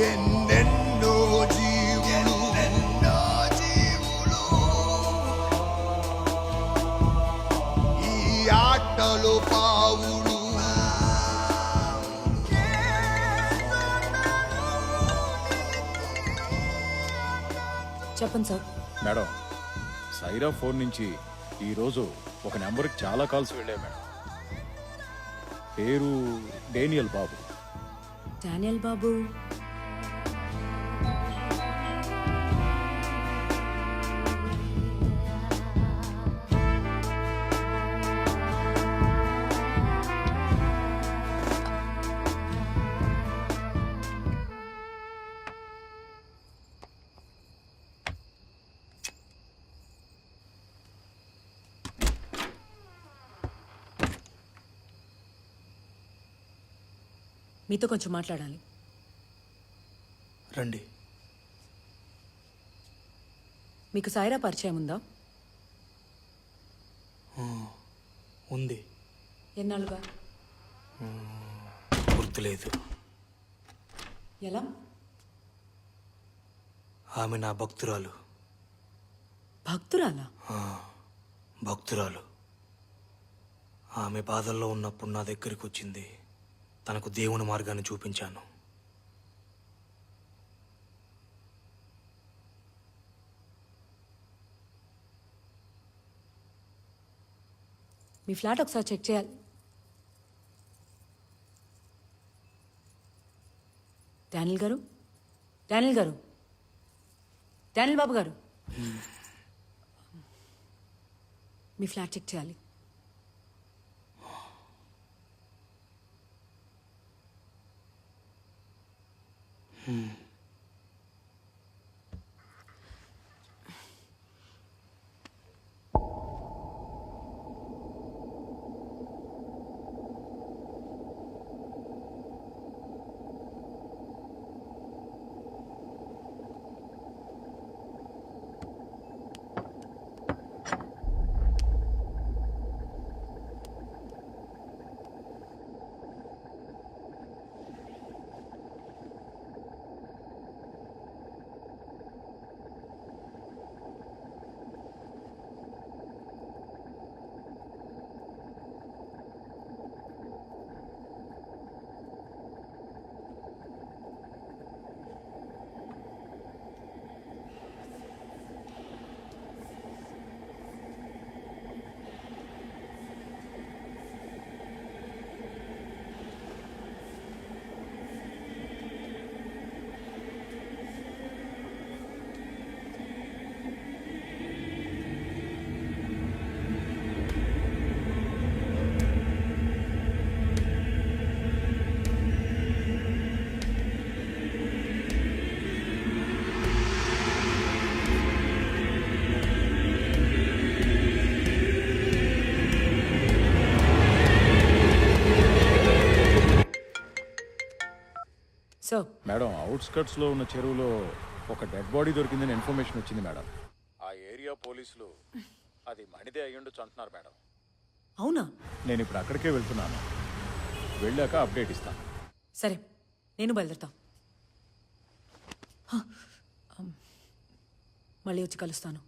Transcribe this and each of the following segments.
ఎన్నెన్నో జీవులు ఈ ఆటలో పావులు. చెప్పండి సార్. మేడం, సైరా ఫోన్ నుంచి ఈరోజు ఒక నెంబర్కి చాలా కాల్స్ వెళ్ళాయి మేడం. పేరు డేనియల్ బాబు. డానియల్ బాబు మీతో కొంచెం మాట్లాడాలి. రండి. మీకు సాయిరా పరిచయం ఉందా? ఉంది. ఎన్నాళ్ళుగా? గుర్తులేదు. ఎలా? ఆమె నా భక్తురాలు. భక్తురాలా? భక్తురాలు. ఆమె బాధల్లో ఉన్నప్పుడు నా దగ్గరికి వచ్చింది. తనకు దేవుని మార్గాన్ని చూపించాను. మీ ఫ్లాట్ ఒకసారి చెక్ చేయాలి. డానియల్ గారు, డానియల్ గారు, డానియల్ బాబు గారు, మీ ఫ్లాట్ చెక్ చేయాలి. సో మేడం, అవుట్స్కట్స్ లో ఉన్న చెరువులో ఒక డెడ్ బాడీ దొరికిందని ఇన్ఫర్మేషన్ వచ్చింది మేడం. ఆ ఏరియా పోలీసులు అది మణిదే అయ్యుండొచ్చు అంటున్నారు మేడం. అవునా? నేను ఇప్పుడు అక్కడికే వెళ్తున్నాను. వెళ్ళాక అప్డేట్ ఇస్తాను. సరే, నేను బయలుదేరుతా. మళ్ళీ వచ్చి కలుస్తాను.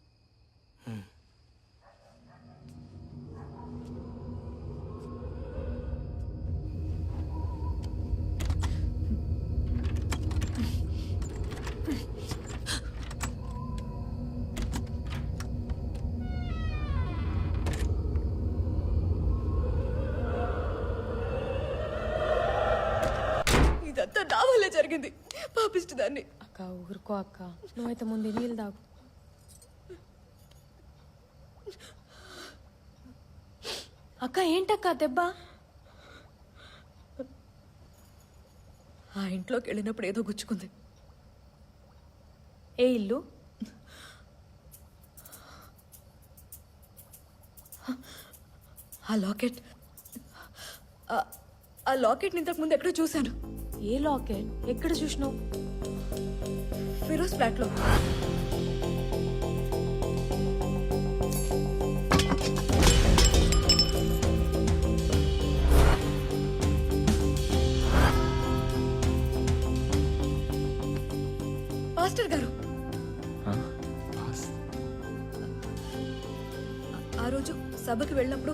ఇదంతా నా వల్లే జరిగింది. పాపిష్టి దాన్ని. అక్క ఊరుకో అక్క, నువ్వైతే ముందు నీళ్ళు తాగు. అక్క ఏంటక్క దెబ్బ? ఆ ఇంట్లోకి వెళ్ళినప్పుడు ఏదో గుచ్చుకుంది. ఏ ఇల్లు? ఆ లాకెట్, ఆ లాకెట్ ఇంతకు ముందు ఎక్కడో చూశాను. ఏ లాకెట్? ఎక్కడ చూసినావు? ఫిరోజ్ ఫ్లాట్లో. పాస్టర్ గారు ఆ రోజు సభకి వెళ్ళినప్పుడు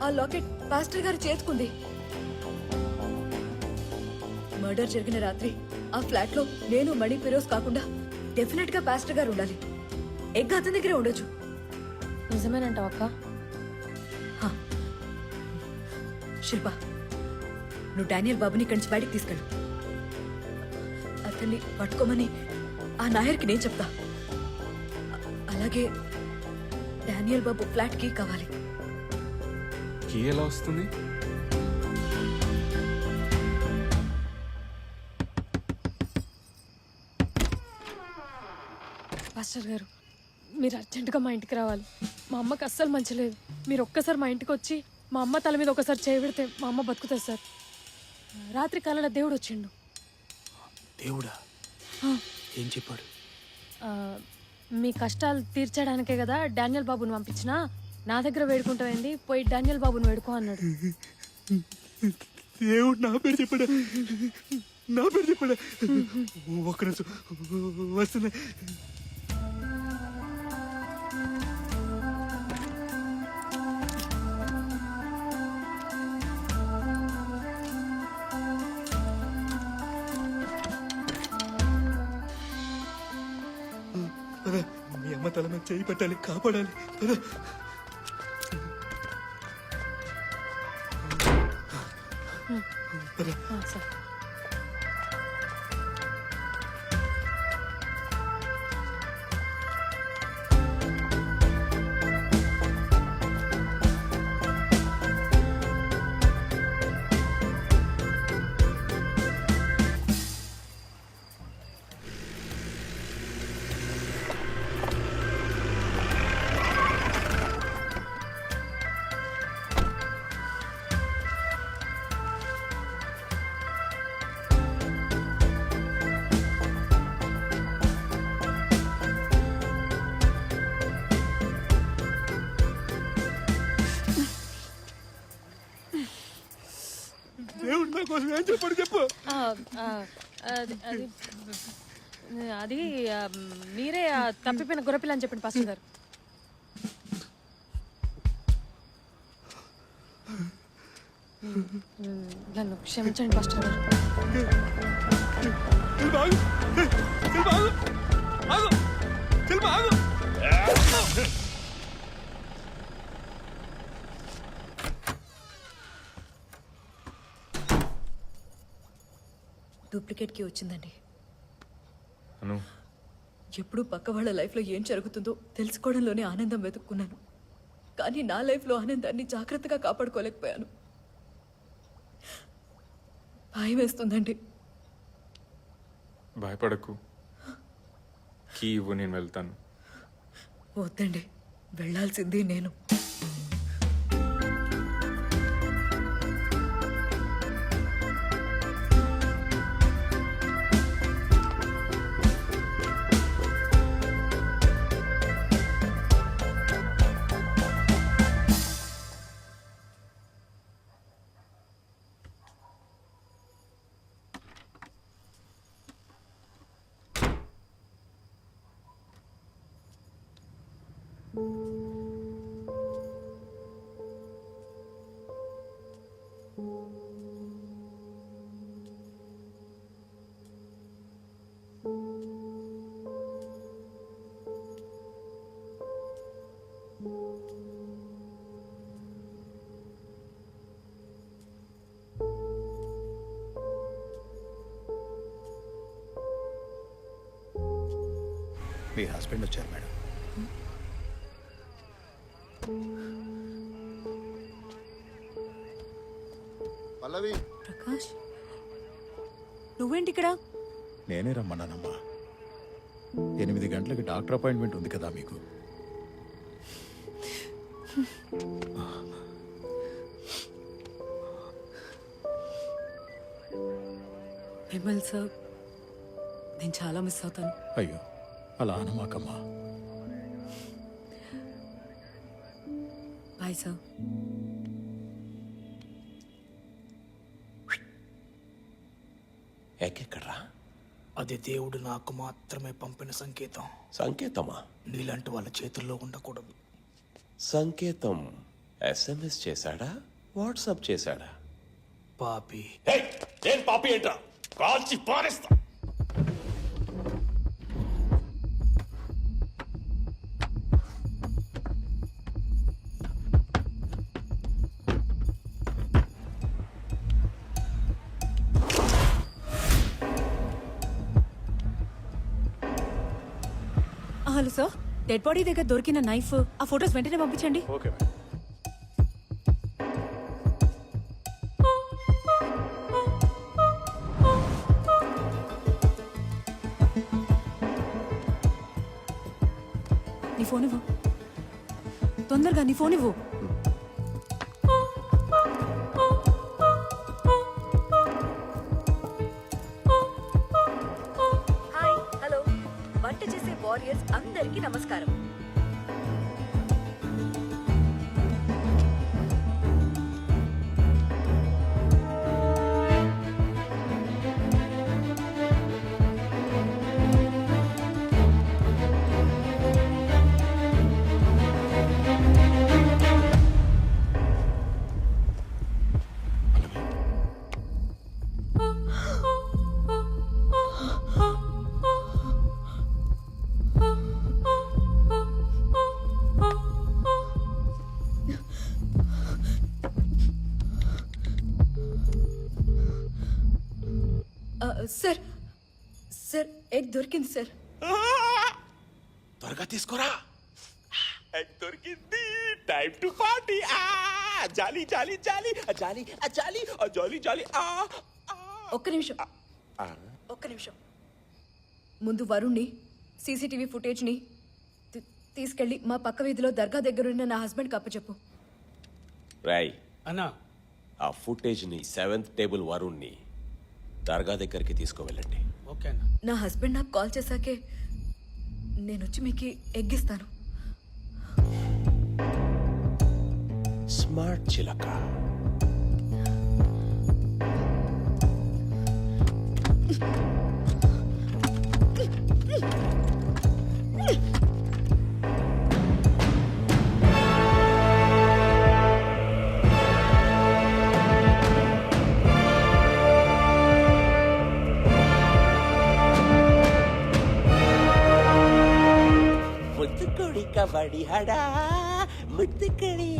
ఆ లాకెట్ పాస్టర్ గారు చేతుకుంది. మర్డర్ జరిగిన రాత్రి ఆ ఫ్లాట్ లో నేను మణి ఫిరోజ్ కాకుండా డెఫినెట్ గా పాస్టర్ గారు ఉండాలి. ఎగ్ అతని దగ్గరే ఉండొచ్చు. నిజమేనంటావు అక్క? హా. శిల్ప, నువ్వు డానియల్ బాబుని ఇక్కడి నుంచి బయటికి తీసుకెళ్ళు. అతన్ని పట్టుకోమని ఆ నాయర్కి నేను చెప్తా. అలాగే డానియల్ బాబు ఫ్లాట్ కి కావాలి. కీ ఎలా వస్తుంది? పాస్టర్ గారు, మీరు అర్జెంటుగా మా ఇంటికి రావాలి. మా అమ్మకి అస్సలు మంచిలేదు. మీరు ఒక్కసారి మా ఇంటికి వచ్చి మా అమ్మ తల మీద ఒకసారి చేయబెడితే మా అమ్మ బతుకుతుంది సార్. రాత్రి కాలంలో దేవుడు వచ్చిండు. దేవుడా? ఏం చెప్పాడు? ఆ, మీ కష్టాలు తీర్చడానికే కదా డానియల్ బాబుని పంపించినా. నా దగ్గర వేడుకుంటామైంది, పోయి డానియల్ బాబుని వేడుకో అన్నాడు. దేవుడు నా పేరు చెప్పాడా? నా పేరు చెప్పాడా? ఒక్క నిమిషం వస్తున్నా. పద, మీ అమ్మ తల మీద చేయి పెట్టాలి, కాపాడాలి. పద. సార్, దేవుడు నా కోసం ఏం చెప్పాడు చెప్పు. ఆ, ఆ, అది అది అది ఆ, మీరే ఆ తప్పిపోయిన గొర్రెపిల్ల అని చెప్పండి పాస్టర్ గారు. నన్ను క్షమించండి పాస్టర్ గారు. శిల్ప, ఆగు. శిల్ప, ఆగు. ఆగు. శిల్ప, ఆగు. డూప్లికేట్ కి వచ్చిందండి. అను, ఎప్పుడూ పక్క వాళ్ళ లైఫ్లో ఏం జరుగుతుందో తెలుసుకోవడంలోనే ఆనందం వెతుక్కున్నాను. కానీ నా లైఫ్లో ఆనందాన్ని జాగ్రత్తగా కాపాడుకోలేకపోయాను. భయం వేస్తుందండి. భయపడకు. కీ ఇవ్వు, నేను వెళ్తాను. వద్దండి, వెళ్ళాల్సింది నేను. మీ హస్బెండ్ వచ్చారు మేడం. పల్లవి, ప్రకాష్, నువ్వేంటి ఇక్కడ? నేనే రమ్మన్నానమ్మా. 8 గంటలకి డాక్టర్ అపాయింట్మెంట్ ఉంది కదా మీకు. విమల్ సార్, నేను చాలా మిస్ అవుతాను. అయ్యో, అలా అనమాకమ్మా. Bye sir. ఎక్కడ్రా? అది దేవుడు నాకు మాత్రమే పంపిన సంకేతం. సంకేతమా? నీలాంటి వాళ్ళ చేతుల్లో ఉండకూడదు. సంకేతం SMS చేశాడా, వాట్సాప్ చేశాడా? పాపి. నేను పాపి ఏంట్రా, కాల్చి పారేస్తా. హలో సార్, డెడ్ బాడీ దగ్గర దొరికిన నైఫ్, ఆ ఫొటోస్ వెంటనే పంపించండి. Okay madam. నీ ఫోన్ ఇవ్వు, తొందరగా నీ ఫోన్ ఇవ్వు. Hi, hello. వంట చేసే వారియర్స్ అందరికీ నమస్కారం. సార్, సార్ ఎగ్ దొరికింది సార్. త్వరగా తీసుకురా. దొరికింది. Time to party. జాలి జాలి జాలి జాలి జాలి జాలి జాలి. ఒక్క నిమిషం, ఒక్క నిమిషం. ముందు వరుణ్ణి, సీసీటీవీ ఫుటేజ్ని తీసుకెళ్ళి మా పక్క వీధిలో దర్గా దగ్గరున్న నా హస్బెండ్కి అప్పచెప్పు. రాయ్, అన్నా, ఆ ఫుటేజ్ని 7th టేబుల్ వరుణ్ణి దర్గా దగ్గరికి తీసుకువెళ్ళండి. ఓకే అన్నా. నా హస్బెండ్ నాకు కాల్ చేశాకే నేను వచ్చి మీకు ఎగ్గిస్తాను. స్మార్ట్ చిలక. ముత్తుకోడి kabaddi హడా, ముత్తుకోడి.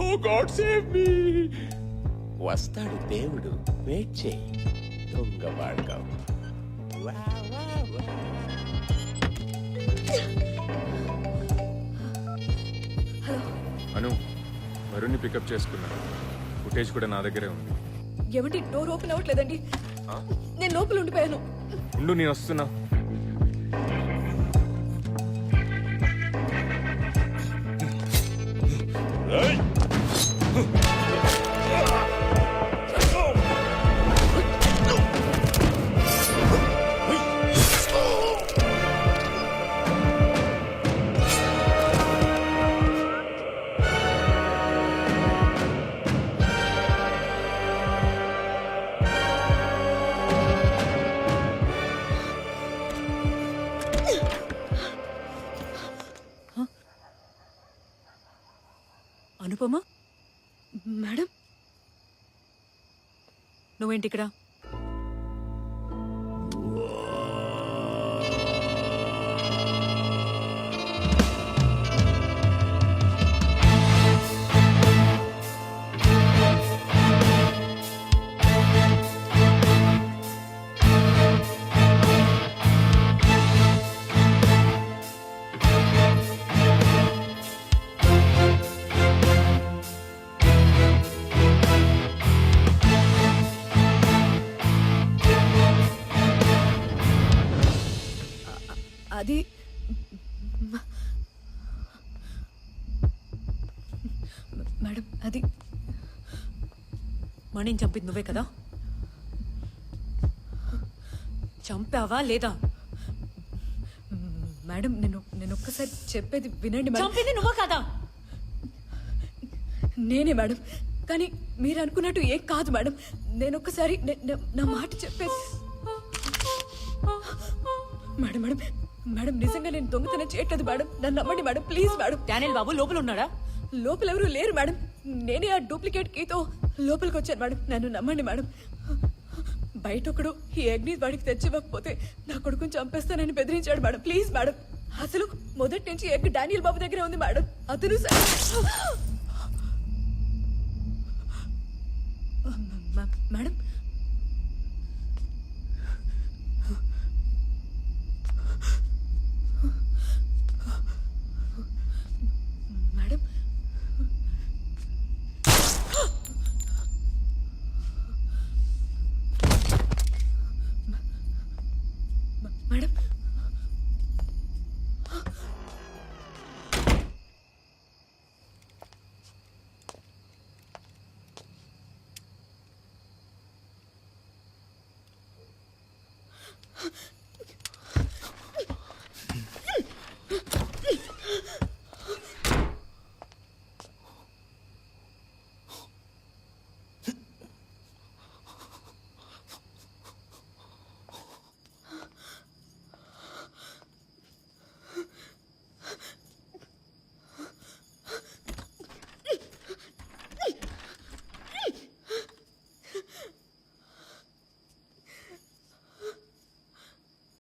Oh God save me! వస్తాడు దేవుడు, వెయిట్ చేయి. దొంగ వాడుకావు. హలో. అను, వరుణ్ణి పికప్ చేసుకున్నాను. ఫుటేజ్ కూడా నా దగ్గరే ఉంది. ఏమిటి డోర్ ఓపెన్ అవ్వట్లేదండి? నేను లోపల ఉండిపోయాను. ఉండు, నేను వస్తున్నా. అనుపమ, మేడం, నువ్వేంటి ఇక్కడ? అది మేడం, అది మణిని చంపింది నువ్వే కదా? చంపావా లేదా? మేడం, నేను ఒక్కసారి చెప్పేది వినండి మేడం. చంపింది నువ్వా కదా? నేనే మేడం, కానీ మీరు అనుకున్నట్టు ఏం కాదు మేడం. నేను ఒక్కసారి నా మాట చెప్పేసి మేడం మేడం మేడం నిజంగా నేను దొంగతనం చేయట్లేదు మేడం. నన్ను నమ్మండి మేడం, ప్లీజ్ మేడం. డానియల్ బాబు లోపల ఉన్నాడా? లోపల ఎవరు లేరు మేడం. నేనే ఆ డూప్లికేట్ కీతో లోపలికి వచ్చాను మేడం. నన్ను నమ్మండి మేడం. బయట ఒకడు ఈ అగ్ని వాడికి తెచ్చివ్వకపోతే నా కొడుకుని చంపేస్తానని బెదిరించాడు మేడం. Please madam. అసలు మొదటి నుంచి ఎగ్ డానియల్ బాబు దగ్గరే ఉంది మేడం. అతను